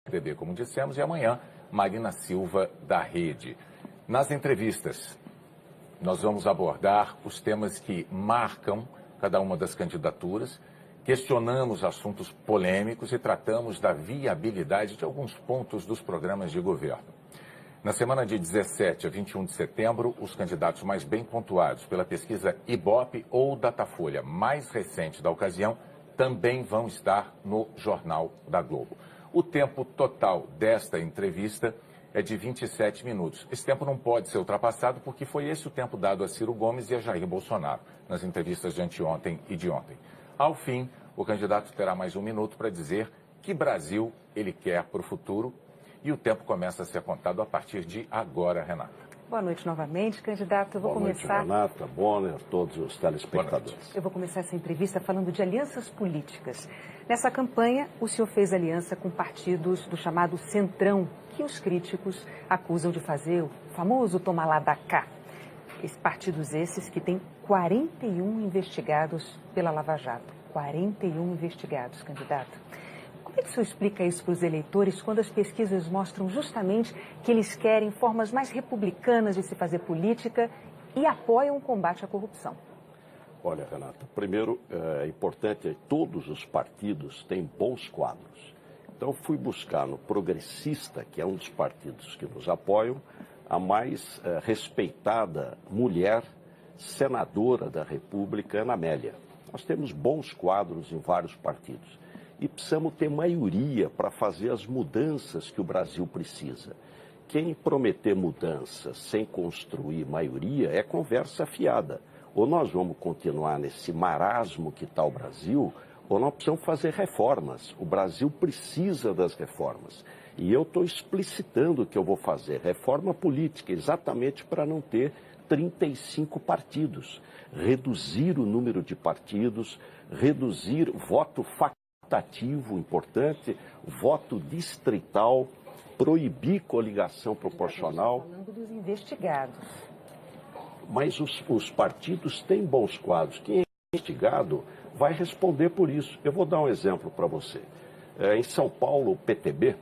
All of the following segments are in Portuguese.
PSDB, como dissemos, e amanhã, Marina Silva, da Rede. Nas entrevistas, nós vamos abordar os temas que marcam cada uma das candidaturas, questionamos assuntos polêmicos e tratamos da viabilidade de alguns pontos dos programas de governo. Na semana de 17 a 21 de setembro, os candidatos mais bem pontuados pela pesquisa Ibope ou Datafolha, mais recente da ocasião, também vão estar no Jornal da Globo. O tempo total desta entrevista é de 27 minutos. Esse tempo não pode ser ultrapassado porque foi esse o tempo dado a Ciro Gomes e a Jair Bolsonaro nas entrevistas de anteontem e de ontem. Ao fim, o candidato terá mais um minuto para dizer que Brasil ele quer para o futuro e o tempo começa a ser contado a partir de agora, Renata. Boa noite novamente, candidato. Eu vou começar... Boa noite, Renata, Bonner, todos os telespectadores. Eu vou começar essa entrevista falando de alianças políticas. Nessa campanha, o senhor fez aliança com partidos do chamado Centrão, que os críticos acusam de fazer o famoso toma lá da cá. Partidos esses que têm 41 investigados pela Lava Jato. 41 investigados, candidato. Como é que o senhor explica isso para os eleitores quando as pesquisas mostram justamente que eles querem formas mais republicanas de se fazer política e apoiam o combate à corrupção? Olha, Renata, primeiro é importante que todos os partidos têm bons quadros. Então fui buscar no Progressista, que é um dos partidos que nos apoiam, a mais respeitada mulher senadora da República, Ana Amélia. Nós temos bons quadros em vários partidos. E precisamos ter maioria para fazer as mudanças que o Brasil precisa. Quem prometer mudanças sem construir maioria é conversa fiada. Ou nós vamos continuar nesse marasmo que está o Brasil, ou nós precisamos fazer reformas. O Brasil precisa das reformas. E eu estou explicitando o que eu vou fazer. Reforma política, exatamente para não ter 35 partidos. Reduzir o número de partidos, reduzir voto facultativo, importante, voto distrital, proibir coligação proporcional. Estamos falando dos investigados. Mas os partidos têm bons quadros. Quem é investigado vai responder por isso. Eu vou dar um exemplo para você. Em São Paulo, o PTB,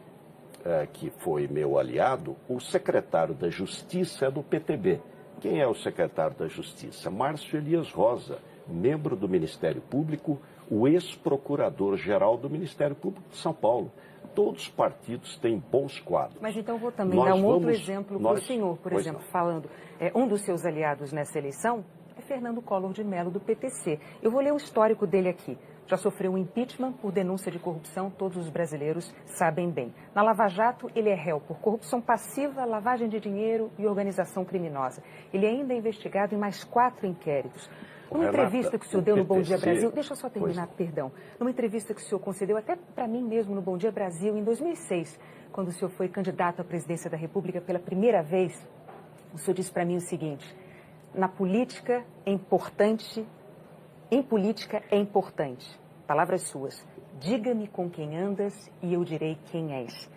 que foi meu aliado, o secretário da Justiça é do PTB. Quem é o secretário da Justiça? Márcio Elias Rosa, membro do Ministério Público, o ex-procurador-geral do Ministério Público de São Paulo. Todos os partidos têm bons quadros. Mas então vou também dar outro exemplo para o senhor, por exemplo, falando, um dos seus aliados nessa eleição é Fernando Collor de Mello, do PTC. Eu vou ler o histórico dele aqui. Já sofreu um impeachment por denúncia de corrupção, todos os brasileiros sabem bem. Na Lava Jato, ele é réu por corrupção passiva, lavagem de dinheiro e organização criminosa. Ele ainda é investigado em mais 4 inquéritos. Numa entrevista que o senhor deu no Bom Dia Brasil, deixa eu só terminar, perdão. Numa entrevista que o senhor concedeu até para mim mesmo no Bom Dia Brasil, em 2006, quando o senhor foi candidato à presidência da República pela primeira vez, o senhor disse para mim o seguinte: na política é importante, em política é importante. Palavras suas. Diga-me com quem andas e eu direi quem és.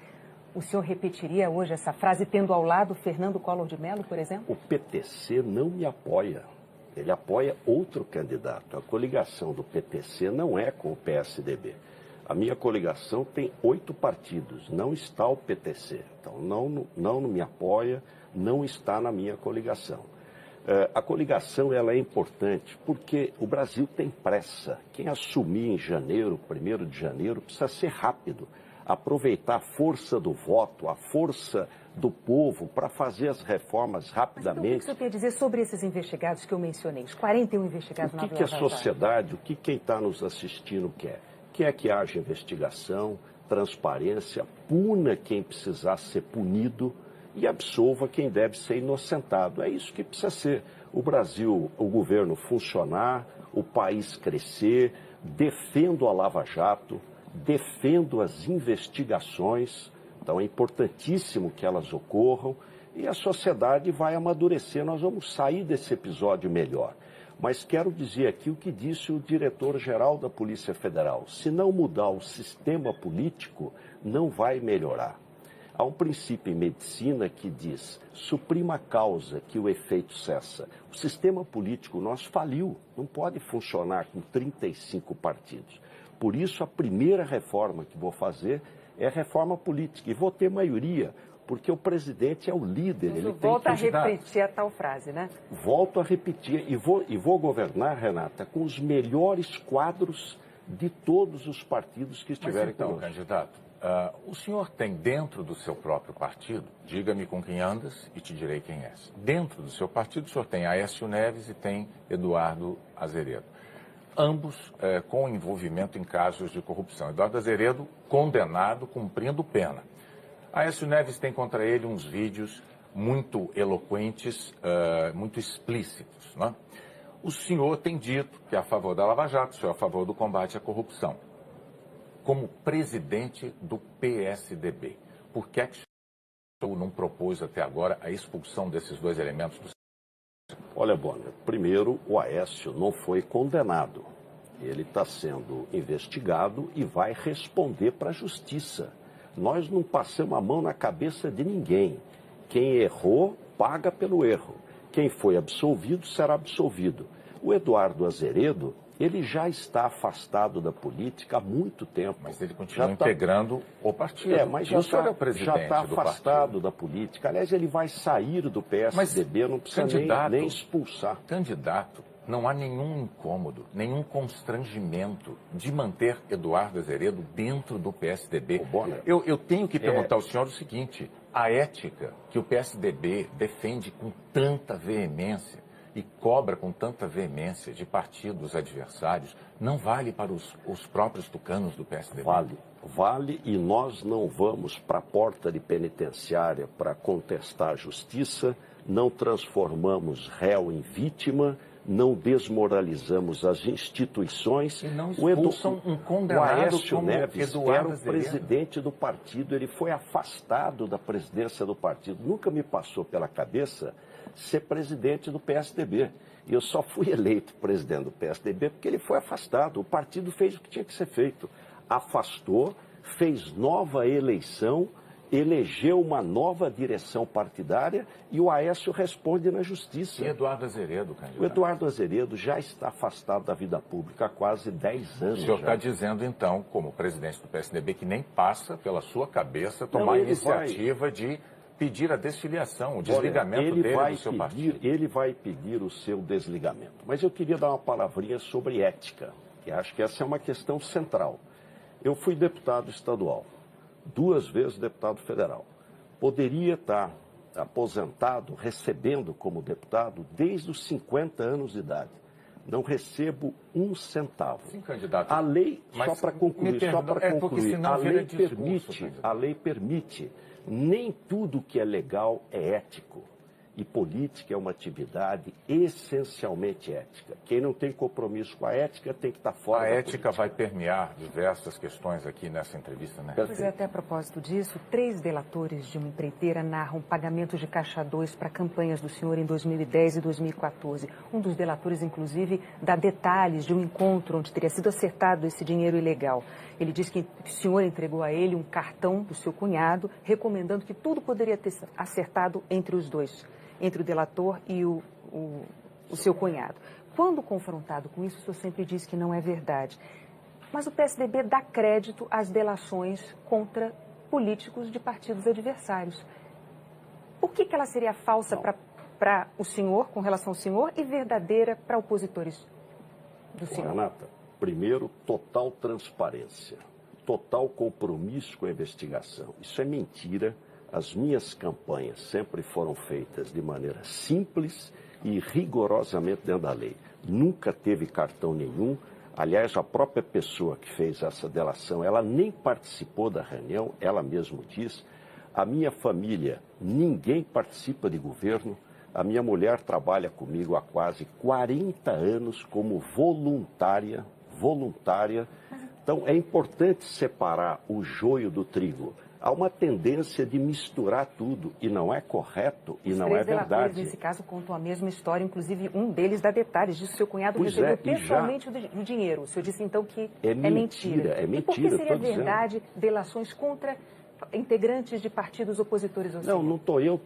O senhor repetiria hoje essa frase tendo ao lado Fernando Collor de Mello, por exemplo? O PTC não me apoia. Ele apoia outro candidato. A coligação do PTC não é com o PSDB. A minha coligação tem 8 partidos, não está o PTC. Então, não me apoia, não está na minha coligação. A coligação ela é importante porque o Brasil tem pressa. Quem assumir em janeiro, 1º de janeiro, precisa ser rápido. Aproveitar a força do voto, a força do povo para fazer as reformas rapidamente. Mas então, o que você quer dizer sobre esses investigados que eu mencionei, os 41 investigados na Lava Jato? O que a sociedade, o que quem está nos assistindo quer? Quer que haja investigação, transparência, puna quem precisar ser punido e absolva quem deve ser inocentado. É isso que precisa ser. O Brasil, o governo funcionar, o país crescer, defendo a Lava Jato, defendo as investigações, então é importantíssimo que elas ocorram e a sociedade vai amadurecer, nós vamos sair desse episódio melhor. Mas quero dizer aqui o que disse o diretor-geral da Polícia Federal: se não mudar o sistema político, não vai melhorar. Há um princípio em medicina que diz: suprima a causa que o efeito cessa. O sistema político nosso faliu, não pode funcionar com 35 partidos. Por isso, a primeira reforma que vou fazer é reforma política. E vou ter maioria, porque o presidente é o líder. Ele volta a repetir a tal frase, né? Volto a repetir. E vou governar, Renata, com os melhores quadros de todos os partidos que estiverem então, conosco. Candidato, o senhor tem dentro do seu próprio partido, diga-me com quem andas e te direi quem és. Dentro do seu partido, o senhor tem Aécio Neves e tem Eduardo Azeredo. Ambos com envolvimento em casos de corrupção. Eduardo Azeredo, condenado, cumprindo pena. Aécio Neves tem contra ele uns vídeos muito eloquentes, muito explícitos, né? O senhor tem dito que é a favor da Lava Jato, o senhor é a favor do combate à corrupção. Como presidente do PSDB, por que o senhor não propôs até agora a expulsão desses dois elementos do... Olha, Bonner, primeiro, o Aécio não foi condenado. Ele está sendo investigado e vai responder para a justiça. Nós não passamos a mão na cabeça de ninguém. Quem errou, paga pelo erro. Quem foi absolvido, será absolvido. O Eduardo Azeredo, ele já está afastado da política há muito tempo. Mas ele continua integrando o partido. Mas já está afastado da política. Aliás, ele vai sair do PSDB, não precisa nem expulsar. Candidato, não há nenhum incômodo, nenhum constrangimento de manter Eduardo Azeredo dentro do PSDB. Eu tenho que perguntar ao senhor o seguinte: a ética que o PSDB defende com tanta veemência e cobra com tanta veemência de partidos adversários, não vale para os próprios tucanos do PSDB? Vale, e nós não vamos para a porta de penitenciária para contestar a justiça, não transformamos réu em vítima, não desmoralizamos as instituições. E não expulsam um condenado como Aécio Neves Eduardo era o Azeredo. presidente do partido, ele foi afastado da presidência do partido. Nunca me passou pela cabeça ser presidente do PSDB. E eu só fui eleito presidente do PSDB porque ele foi afastado. O partido fez o que tinha que ser feito. Afastou, fez nova eleição, elegeu uma nova direção partidária e o Aécio responde na justiça. E Eduardo Azeredo, candidato? O Eduardo Azeredo já está afastado da vida pública há quase 10 anos. O senhor está dizendo, então, como presidente do PSDB, que nem passa pela sua cabeça tomar a iniciativa de pedir a desfiliação, o desligamento dele do seu partido. Ele vai pedir o seu desligamento. Mas eu queria dar uma palavrinha sobre ética, que acho que essa é uma questão central. Eu fui deputado estadual, 2 vezes deputado federal. Poderia estar aposentado, recebendo como deputado, desde os 50 anos de idade. Não recebo 1 centavo. Sim, candidato. A lei, só para concluir, a lei permite. Nem tudo que é legal é ético. E política é uma atividade essencialmente ética. Quem não tem compromisso com a ética tem que estar fora da política. A ética vai permear diversas questões aqui nessa entrevista, né? Pois é, até a propósito disso, 3 delatores de uma empreiteira narram pagamentos de caixa 2 para campanhas do senhor em 2010 e 2014. Um dos delatores, inclusive, dá detalhes de um encontro onde teria sido acertado esse dinheiro ilegal. Ele diz que o senhor entregou a ele um cartão do seu cunhado, recomendando que tudo poderia ter acertado entre os dois, entre o delator e o seu cunhado. Quando confrontado com isso, o senhor sempre diz que não é verdade. Mas o PSDB dá crédito às delações contra políticos de partidos adversários. Por que ela seria falsa para o senhor, com relação ao senhor, e verdadeira para opositores do senhor? Renata, primeiro, total transparência, total compromisso com a investigação. Isso é mentira. As minhas campanhas sempre foram feitas de maneira simples e rigorosamente dentro da lei. Nunca teve cartão nenhum. Aliás, a própria pessoa que fez essa delação, ela nem participou da reunião, ela mesma diz. A minha família, ninguém participa de governo. A minha mulher trabalha comigo há quase 40 anos como voluntária. Então, é importante separar o joio do trigo. Há uma tendência de misturar tudo e não é correto e não é verdade. Os 3 delatores, nesse caso, contam a mesma história, inclusive um deles dá detalhes disso. Seu cunhado recebeu pessoalmente o dinheiro. O senhor disse, então, que é mentira. É mentira. E por que seria verdade delações contra integrantes de partidos opositores ao senhor? Não estou eu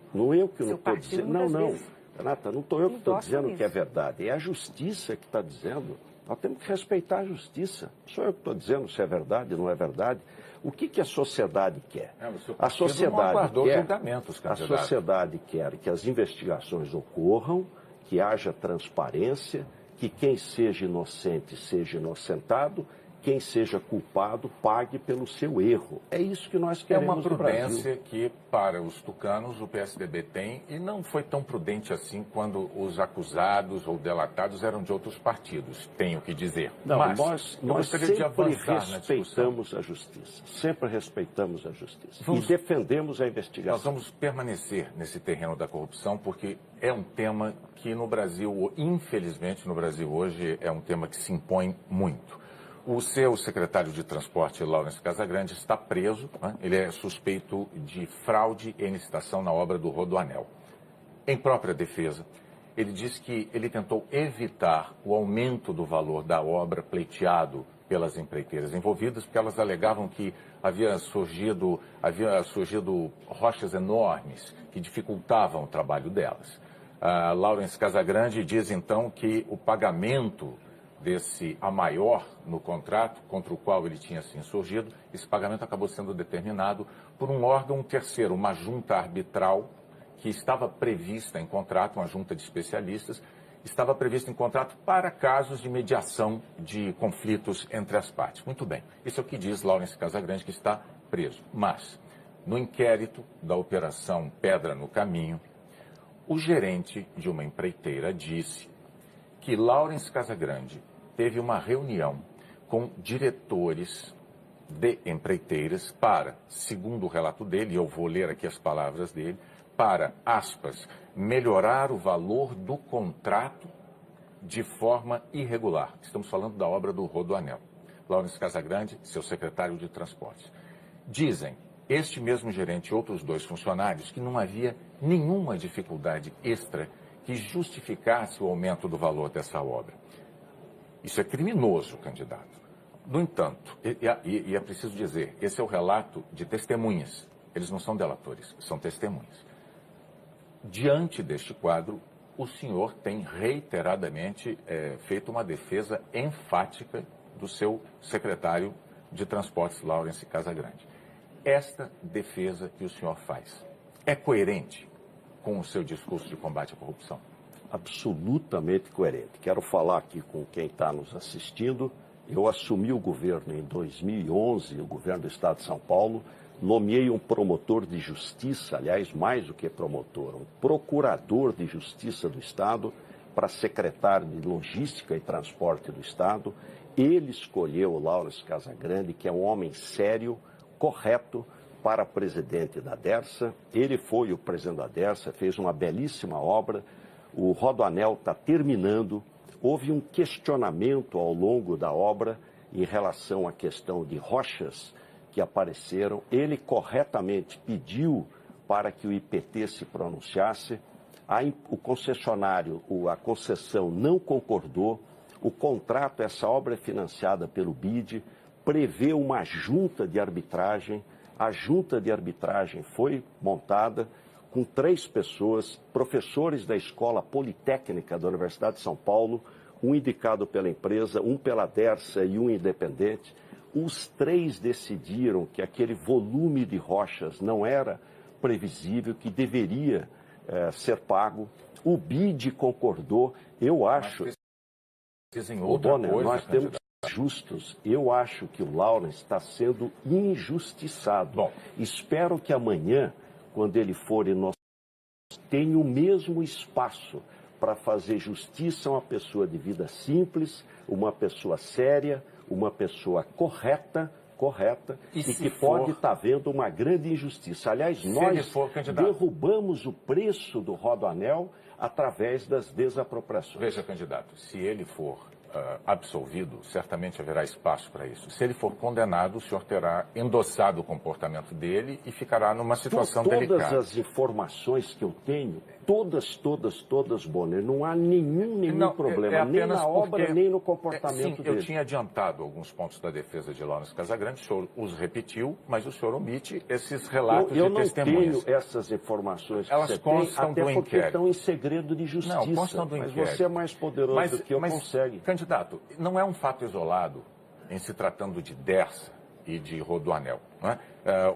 que não estou dizendo. Não, Renata, não estou eu que estou dizendo que é verdade. É a justiça que está dizendo. Nós temos que respeitar a justiça. Não sou eu que estou dizendo se é verdade ou não é verdade. O que a sociedade quer? A sociedade quer, julgamentos, a sociedade quer que as investigações ocorram, que haja transparência, que quem seja inocente seja inocentado, quem seja culpado pague pelo seu erro. É isso que nós queremos no Brasil. É uma prudência que, para os tucanos, o PSDB tem, e não foi tão prudente assim quando os acusados ou delatados eram de outros partidos, tenho que dizer. Não, mas nós sempre respeitamos a justiça, sempre respeitamos a justiça e defendemos a investigação. Nós vamos permanecer nesse terreno da corrupção porque é um tema que no Brasil, infelizmente no Brasil hoje, é um tema que se impõe muito. O seu secretário de Transporte, Laurence Casagrande, está preso. Né? Ele é suspeito de fraude em licitação na obra do Rodoanel. Em própria defesa, ele diz que ele tentou evitar o aumento do valor da obra pleiteado pelas empreiteiras envolvidas, porque elas alegavam que havia surgido rochas enormes que dificultavam o trabalho delas. Laurence Casagrande diz, então, que o pagamento a maior no contrato, contra o qual ele tinha se insurgido, esse pagamento acabou sendo determinado por um órgão terceiro, uma junta arbitral, que estava prevista em contrato, uma junta de especialistas, estava prevista em contrato para casos de mediação de conflitos entre as partes. Muito bem, isso é o que diz Laurence Casagrande, que está preso. Mas, no inquérito da Operação Pedra no Caminho, o gerente de uma empreiteira disse que Laurence Casagrande teve uma reunião com diretores de empreiteiras para, segundo o relato dele, e eu vou ler aqui as palavras dele, para, aspas, melhorar o valor do contrato de forma irregular. Estamos falando da obra do Rodoanel. Laurence Casagrande, seu secretário de Transportes. Dizem este mesmo gerente e outros 2 funcionários que não havia nenhuma dificuldade extra que justificasse o aumento do valor dessa obra. Isso é criminoso, candidato. No entanto, e é preciso dizer, esse é o relato de testemunhas. Eles não são delatores, são testemunhas. Diante deste quadro, o senhor tem reiteradamente feito uma defesa enfática do seu secretário de Transportes, Laurence Casagrande. Esta defesa que o senhor faz é coerente com o seu discurso de combate à corrupção? Absolutamente coerente. Quero falar aqui com quem está nos assistindo. Eu assumi o governo em 2011, o governo do Estado de São Paulo, nomeei um promotor de justiça, aliás, mais do que promotor, um procurador de justiça do Estado para secretário de Logística e Transporte do Estado. Ele escolheu o Laurence Casagrande, que é um homem sério, correto, para presidente da Dersa. Ele foi o presidente da Dersa, fez uma belíssima obra. O Rodoanel está terminando. Houve um questionamento ao longo da obra em relação à questão de rochas que apareceram. Ele corretamente pediu para que o IPT se pronunciasse. O concessionário, a concessão não concordou. O contrato, essa obra é financiada pelo BID, prevê uma junta de arbitragem. A junta de arbitragem foi montada com 3 pessoas, professores da Escola Politécnica da Universidade de São Paulo, um indicado pela empresa, um pela Dersa e um independente. Os 3 decidiram que aquele volume de rochas não era previsível, que deveria ser pago. O BID concordou. Eu acho... Nós temos justos. Eu acho que o Laurence está sendo injustiçado. Bom, espero que amanhã, quando ele for inocente, tenha o mesmo espaço para fazer justiça a uma pessoa de vida simples, uma pessoa séria, uma pessoa correta e que pode estar vendo uma grande injustiça. Aliás, nós derrubamos o preço do Rodoanel através das desapropriações. Veja, candidato, se ele for absolvido, certamente haverá espaço para isso. Se ele for condenado, o senhor terá endossado o comportamento dele e ficará numa situação delicada. Todas as informações que eu tenho, todas, Bonner, não há nenhum problema, nem na obra, nem no comportamento dele. Eu tinha adiantado alguns pontos da defesa de Laurence Casagrande, o senhor os repetiu, mas o senhor omite esses relatos de testemunhas. Eu não tenho essas informações que elas você constam tem, até do porque inquérito. Estão em segredo de justiça. Não, constam do inquérito. Mas você é mais poderoso do que eu, consegue. Candidato, não é um fato isolado em se tratando de Dersa e de Rodoanel. não é?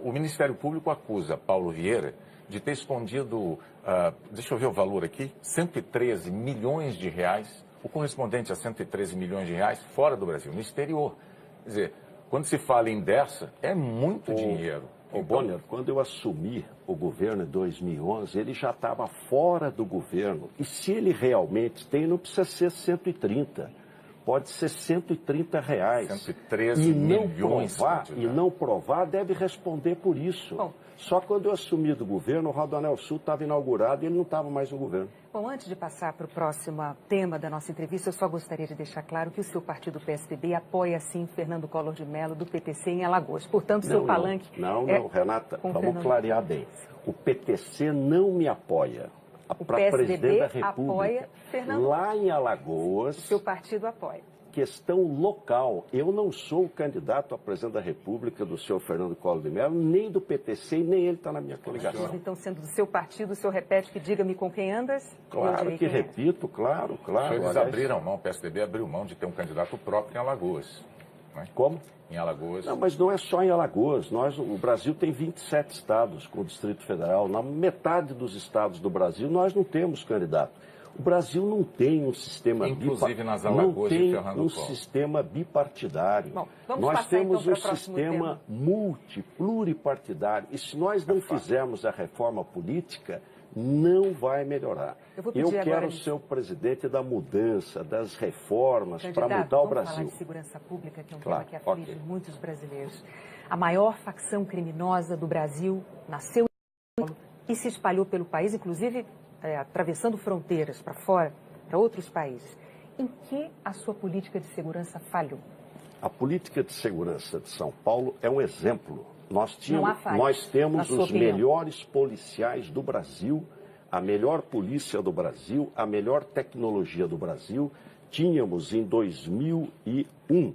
O Ministério Público acusa Paulo Vieira de ter escondido, deixa eu ver o valor aqui, 113 milhões de reais, o correspondente a 113 milhões de reais fora do Brasil, no exterior. Quer dizer, quando se fala em dessa, é muito dinheiro. Ô, Bonner, quando eu assumi o governo em 2011, ele já estava fora do governo. E se ele realmente tem, não precisa ser 130. Pode ser 130 reais. 113 milhões. E não provar, deve responder por isso. Bom, só quando eu assumi do governo, o Rodoanel Sul estava inaugurado e ele não estava mais no governo. Bom, antes de passar para o próximo tema da nossa entrevista, eu só gostaria de deixar claro que o seu partido, PSDB, apoia, sim, Fernando Collor de Mello, do PTC, em Alagoas. Portanto, seu palanque... Não, Renata, vamos clarear bem. O PTC não me apoia. Para presidente da República, apoia Fernando... lá em Alagoas... O seu partido apoia. Questão local. Eu não sou o candidato a presidente da República do senhor Fernando Collor de Mello, nem do PTC, e nem ele está na minha coligação. Mas, então, sendo do seu partido, o senhor repete que diga-me com quem andas? Claro que repito, claro. Eles abriram mão, o PSDB abriu mão de ter um candidato próprio em Alagoas. Não é? Como? Em Alagoas. Não, mas não é só em Alagoas. O Brasil tem 27 estados com o Distrito Federal. Na metade dos estados do Brasil, nós não temos candidato. O Brasil não tem um sistema inclusive nas Alagoas de Fernando Collor. Sistema bipartidário. Bom, nós temos então, um sistema pluripartidário. E se nós não fizermos a reforma política, não vai melhorar. Eu quero ser o presidente da mudança, das reformas, para mudar o Brasil. Falar de segurança pública, que é um tema que aflige muitos brasileiros. A maior facção criminosa do Brasil nasceu em São Paulo e se espalhou pelo país, inclusive atravessando fronteiras para fora, para outros países. Em que a sua política de segurança falhou? A política de segurança de São Paulo é um exemplo. Nós temos os melhores policiais do Brasil, a melhor polícia do Brasil, a melhor tecnologia do Brasil. Tínhamos em 2001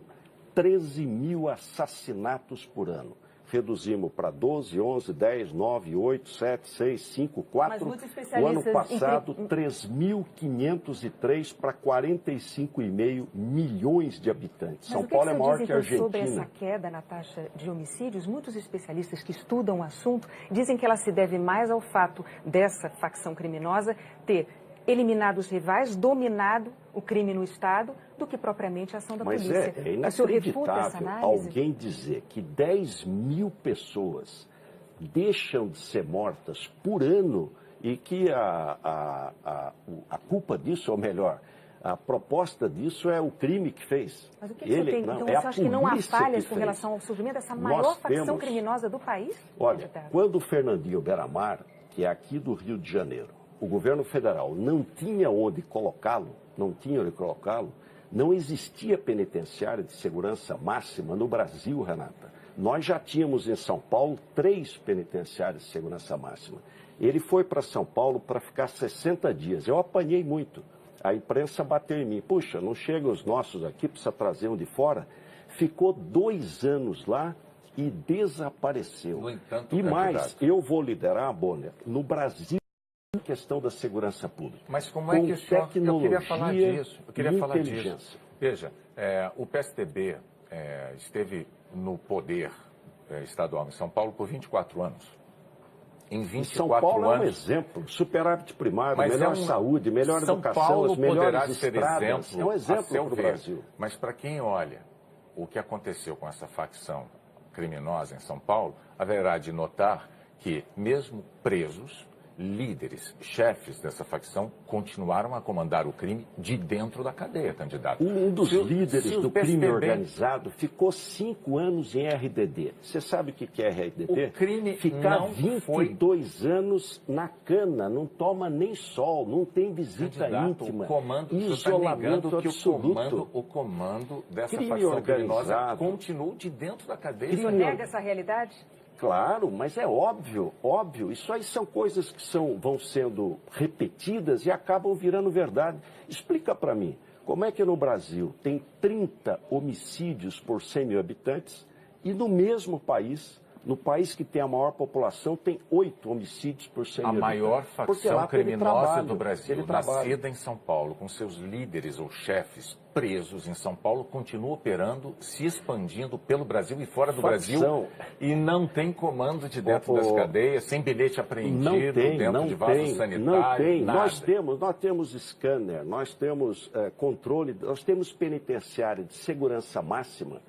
13 mil assassinatos por ano. Reduzimos para 12, 11, 10, 9, 8, 7, 6, 5, 4. O ano passado, 3.503 para 45,5 milhões de habitantes. São Paulo é maior que a Argentina. Sobre essa queda na taxa de homicídios, muitos especialistas que estudam o assunto dizem que ela se deve mais ao fato dessa facção criminosa ter eliminado os rivais, dominado o crime no Estado, do que propriamente a ação da polícia. Mas é inacreditável alguém dizer que 10 mil pessoas deixam de ser mortas por ano e que a culpa disso, ou melhor, a proposta disso é o crime que fez. Mas o que você tem? Então, você acha que não há falhas com relação ao surgimento dessa maior facção criminosa do país? Olha, quando o Fernandinho Beiramar, que é aqui do Rio de Janeiro, o governo federal não tinha onde colocá-lo, não existia penitenciária de segurança máxima no Brasil, Renata. Nós já tínhamos em São Paulo 3 penitenciárias de segurança máxima. Ele foi para São Paulo para ficar 60 dias. Eu apanhei muito. A imprensa bateu em mim. Puxa, não chegam os nossos aqui, precisa trazer um de fora. Ficou 2 anos lá e desapareceu. No entanto, e mais, eu vou liderar, Bonner, no Brasil, questão da segurança pública. Mas como é que o senhor... Eu queria falar disso. Veja, o PSDB esteve no poder estadual em São Paulo por 24 anos. Em 24 São Paulo anos, é um exemplo, superávit primário, melhor saúde, melhor educação, as melhores estradas. É um exemplo para o Brasil. Mas para quem olha o que aconteceu com essa facção criminosa em São Paulo, haverá de notar que, mesmo presos, líderes, chefes dessa facção continuaram a comandar o crime de dentro da cadeia, candidato. Um dos líderes do crime organizado ficou 5 anos em RDD. Você sabe o que é RDD? O crime ficar não 22 anos na cana, não toma nem sol, não tem visita íntima, isolamento absoluto. O comando dessa facção criminosa continuou de dentro da cadeia. O senhor nega essa realidade? Claro, mas é óbvio. Isso aí são coisas que vão sendo repetidas e acabam virando verdade. Explica para mim, como é que no Brasil tem 30 homicídios por 100 mil habitantes e no mesmo país No país que tem a maior população, tem 8 homicídios por 100 mil. A maior facção criminosa do Brasil, nascida em São Paulo, com seus líderes ou chefes presos em São Paulo, continua operando, se expandindo pelo Brasil e fora do Brasil, e não tem comando de dentro das cadeias, sem bilhete apreendido, dentro de vaso sanitário, não tem. Nada. Nós temos scanner, nós temos controle, nós temos penitenciária de segurança máxima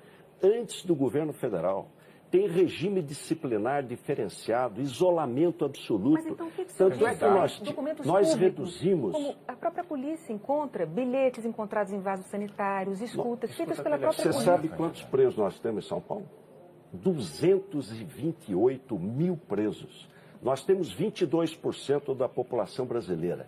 antes do governo federal. Tem regime disciplinar diferenciado, isolamento absoluto. Mas então, o que Tanto é que nós reduzimos... Como a própria polícia encontra bilhetes encontrados em vasos sanitários, escutas feitas pela própria polícia. Você sabe quantos presos nós temos em São Paulo? 228 mil presos. Nós temos 22% da população brasileira,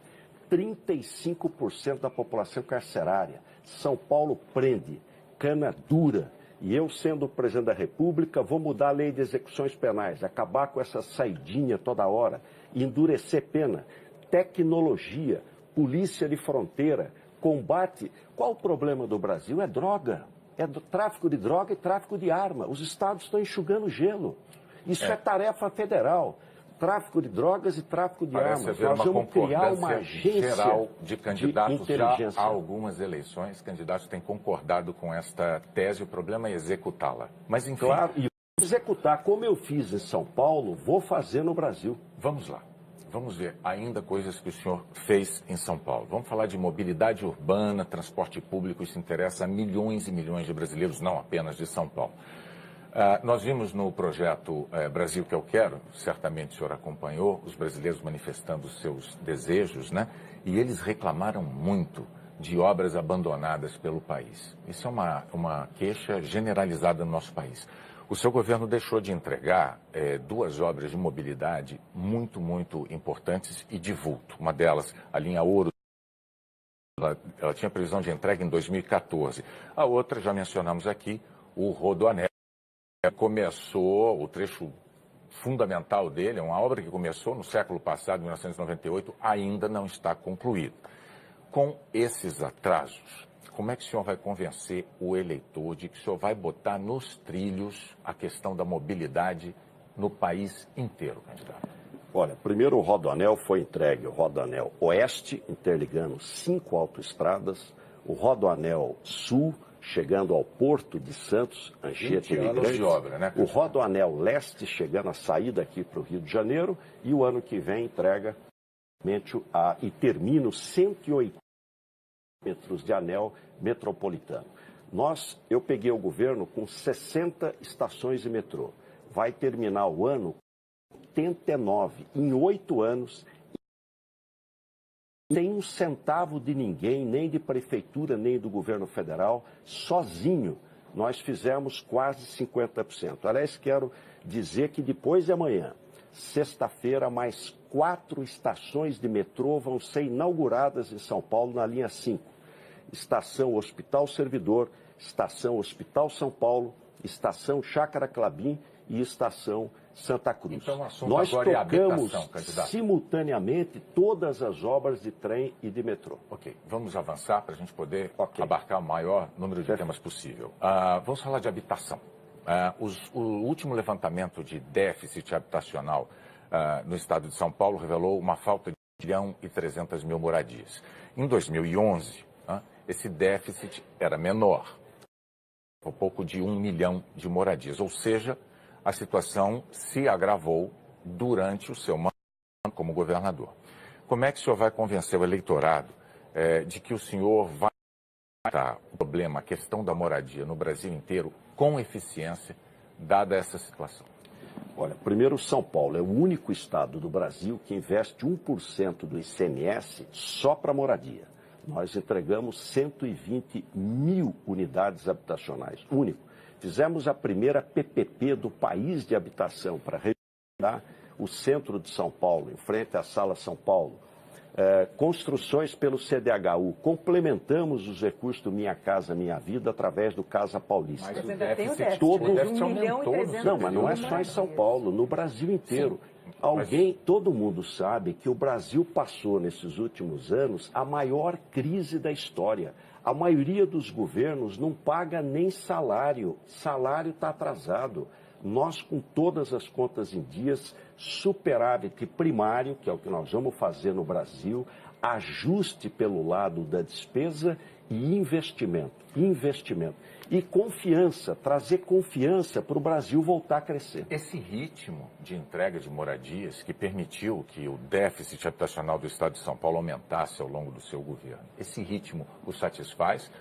35% da população carcerária. São Paulo prende, cana dura. E eu, sendo o presidente da República, vou mudar a lei de execuções penais, acabar com essa saidinha toda hora, endurecer pena, tecnologia, polícia de fronteira, combate. Qual o problema do Brasil? É droga. É tráfico de droga e tráfico de arma. Os estados estão enxugando gelo. Isso é tarefa federal. Tráfico de drogas e tráfico de armas. Nós vamos criar uma agência geral de candidatos. Já há algumas eleições, candidatos têm concordado com esta tese, o problema é executá-la. Mas, enfim... Claro, e executar como eu fiz em São Paulo, vou fazer no Brasil. Vamos lá. Vamos ver ainda coisas que o senhor fez em São Paulo. Vamos falar de mobilidade urbana, transporte público, isso interessa a milhões e milhões de brasileiros, não apenas de São Paulo. Nós vimos no projeto Brasil que eu quero, certamente o senhor acompanhou, os brasileiros manifestando os seus desejos, né? E eles reclamaram muito de obras abandonadas pelo país. Isso é uma queixa generalizada no nosso país. O seu governo deixou de entregar 2 obras de mobilidade muito, muito importantes e de vulto. Uma delas, a linha Ouro, ela tinha previsão de entrega em 2014. A outra, já mencionamos aqui, o Rodoanel. Começou, o trecho fundamental dele, é uma obra que começou no século passado, 1998, ainda não está concluída. Com esses atrasos, como é que o senhor vai convencer o eleitor de que o senhor vai botar nos trilhos a questão da mobilidade no país inteiro, candidato? Olha, primeiro o Rodoanel foi entregue, o Rodoanel Oeste, interligando 5 autoestradas, o Rodoanel Sul, chegando ao Porto de Santos, Anchieta e Imigrantes, de obra, né? O Rodoanel Leste, chegando a saída aqui para o Rio de Janeiro, e o ano que vem entrega e termina os 180 metros de anel metropolitano. Eu peguei o governo com 60 estações de metrô. Vai terminar o ano com 89, em 8 anos. Sem um centavo de ninguém, nem de prefeitura, nem do governo federal, sozinho, nós fizemos quase 50%. Aliás, quero dizer que depois de amanhã, sexta-feira, mais 4 estações de metrô vão ser inauguradas em São Paulo na linha 5. Estação Hospital Servidor, Estação Hospital São Paulo, Estação Chácara Clabim e Estação Santa Cruz. Então, o assunto nós agora tocamos é a habitação, simultaneamente todas as obras de trem e de metrô. Ok, vamos avançar para a gente poder abarcar o maior número de temas possível. Vamos falar de habitação. O último levantamento de déficit habitacional no estado de São Paulo revelou uma falta de 1.300.000 moradias. Em 2011, esse déficit era menor, um pouco de 1 milhão de moradias, ou seja, a situação se agravou durante o seu mandato como governador. Como é que o senhor vai convencer o eleitorado de que o senhor vai tratar o problema, a questão da moradia no Brasil inteiro com eficiência, dada essa situação? Olha, primeiro, São Paulo é o único estado do Brasil que investe 1% do ICMS só para moradia. Nós entregamos 120 mil unidades habitacionais, único. Fizemos a primeira PPP do país de habitação para recuperar o centro de São Paulo, em frente à Sala São Paulo. Construções pelo CDHU. Complementamos os recursos do Minha Casa Minha Vida através do Casa Paulista. Mas ainda tem o déficit. Não, mas não é só em São Paulo, no Brasil inteiro. Todo mundo sabe que o Brasil passou, nesses últimos anos, a maior crise da história. A maioria dos governos não paga nem salário. Salário está atrasado. nós com todas as contas em dias, superávit primário, que é o que nós vamos fazer no Brasil, ajuste pelo lado da despesa e investimento. E confiança, trazer confiança para o Brasil voltar a crescer. Esse ritmo de entrega de moradias que permitiu que o déficit habitacional do Estado de São Paulo aumentasse ao longo do seu governo, esse ritmo o satisfaz?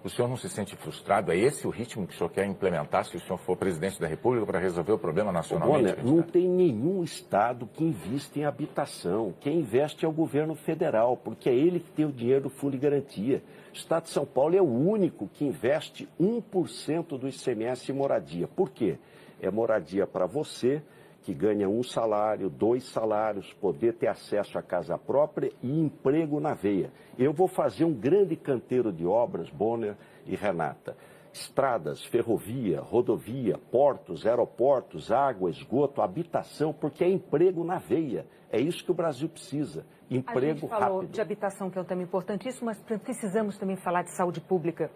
O senhor não se sente frustrado? É esse o ritmo que o senhor quer implementar se o senhor for presidente da República para resolver o problema nacionalmente? Não tem nenhum estado que investe em habitação. Quem investe é o governo federal, porque é ele que tem o dinheiro do Fundo de Garantia. O Estado de São Paulo é o único que investe 1% do ICMS em moradia. Por quê? É moradia para você, que ganha 1 salário, 2 salários, poder ter acesso à casa própria e emprego na veia. Eu vou fazer um grande canteiro de obras, Bonner e Renata. Estradas, ferrovia, rodovia, portos, aeroportos, água, esgoto, habitação, porque é emprego na veia. É isso que o Brasil precisa, emprego rápido. A gente falou de habitação, que é um tema importantíssimo, mas precisamos também falar de saúde pública.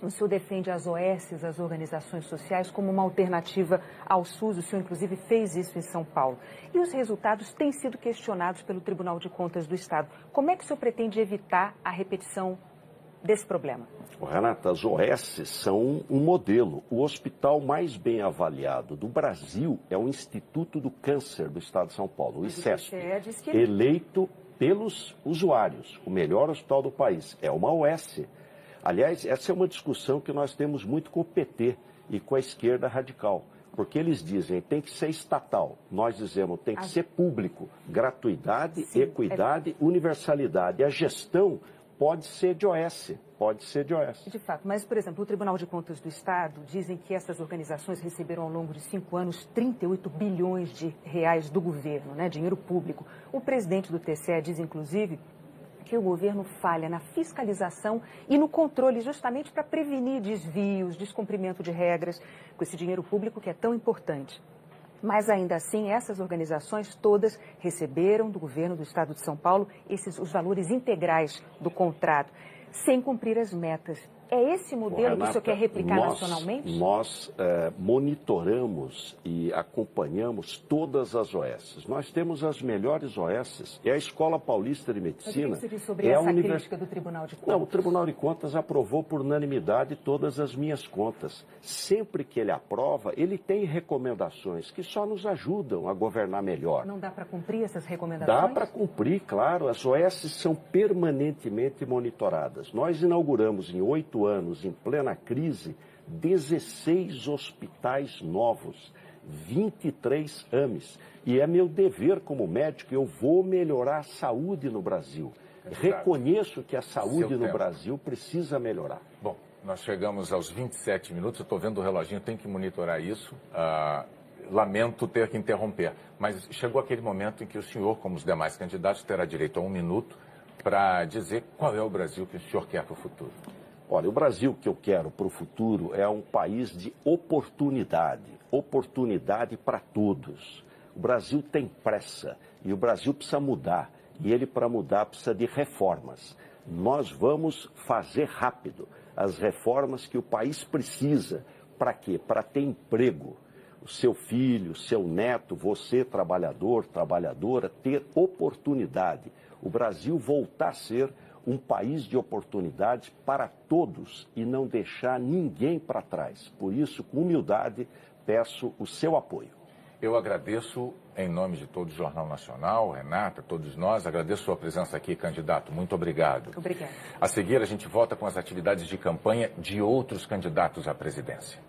O senhor defende as OS, as organizações sociais, como uma alternativa ao SUS. O senhor, inclusive, fez isso em São Paulo. E os resultados têm sido questionados pelo Tribunal de Contas do Estado. Como é que o senhor pretende evitar a repetição desse problema? Renata, as OS são um modelo. O hospital mais bem avaliado do Brasil é o Instituto do Câncer do Estado de São Paulo, o ICESP, eleito pelos usuários, o melhor hospital do país. É uma OS. Aliás, essa é uma discussão que nós temos muito com o PT e com a esquerda radical, porque eles dizem tem que ser estatal, nós dizemos tem que ser público, gratuidade, equidade, universalidade. A gestão pode ser de OS, De fato, mas, por exemplo, o Tribunal de Contas do Estado dizem que essas organizações receberam ao longo de 5 anos 38 bilhões de reais do governo, né, dinheiro público. O presidente do TCE diz, inclusive, que o governo falha na fiscalização e no controle justamente para prevenir desvios, descumprimento de regras com esse dinheiro público que é tão importante. Mas ainda assim, essas organizações todas receberam do governo do Estado de São Paulo os valores integrais do contrato, sem cumprir as metas. É esse modelo que o senhor quer replicar nacionalmente? Nós monitoramos e acompanhamos todas as OS. Nós temos as melhores OS. É a Escola Paulista de Medicina. Mas o que você diz sobre essa crítica do Tribunal de Contas? Não, o Tribunal de Contas aprovou por unanimidade todas as minhas contas. Sempre que ele aprova, ele tem recomendações que só nos ajudam a governar melhor. Não dá para cumprir essas recomendações? Dá para cumprir, claro. As OS são permanentemente monitoradas. Nós inauguramos em 8 anos, em plena crise, 16 hospitais novos, 23 AMEs. E é meu dever como médico, eu vou melhorar a saúde no Brasil. Reconheço que a saúde no Brasil precisa melhorar. Bom, nós chegamos aos 27 minutos, eu estou vendo o reloginho, tem que monitorar isso. Lamento ter que interromper, mas chegou aquele momento em que o senhor, como os demais candidatos, terá direito a 1 minuto para dizer qual é o Brasil que o senhor quer para o futuro. Olha, o Brasil que eu quero para o futuro é um país de oportunidade para todos. O Brasil tem pressa e o Brasil precisa mudar. E ele, para mudar, precisa de reformas. Nós vamos fazer rápido as reformas que o país precisa. Para quê? Para ter emprego. O seu filho, seu neto, você, trabalhador, trabalhadora, ter oportunidade. O Brasil voltar a ser um país de oportunidades para todos e não deixar ninguém para trás. Por isso, com humildade, peço o seu apoio. Eu agradeço, em nome de todo o Jornal Nacional, Renata, todos nós, agradeço a sua presença aqui, candidato. Muito obrigado. Obrigada. A seguir, a gente volta com as atividades de campanha de outros candidatos à presidência.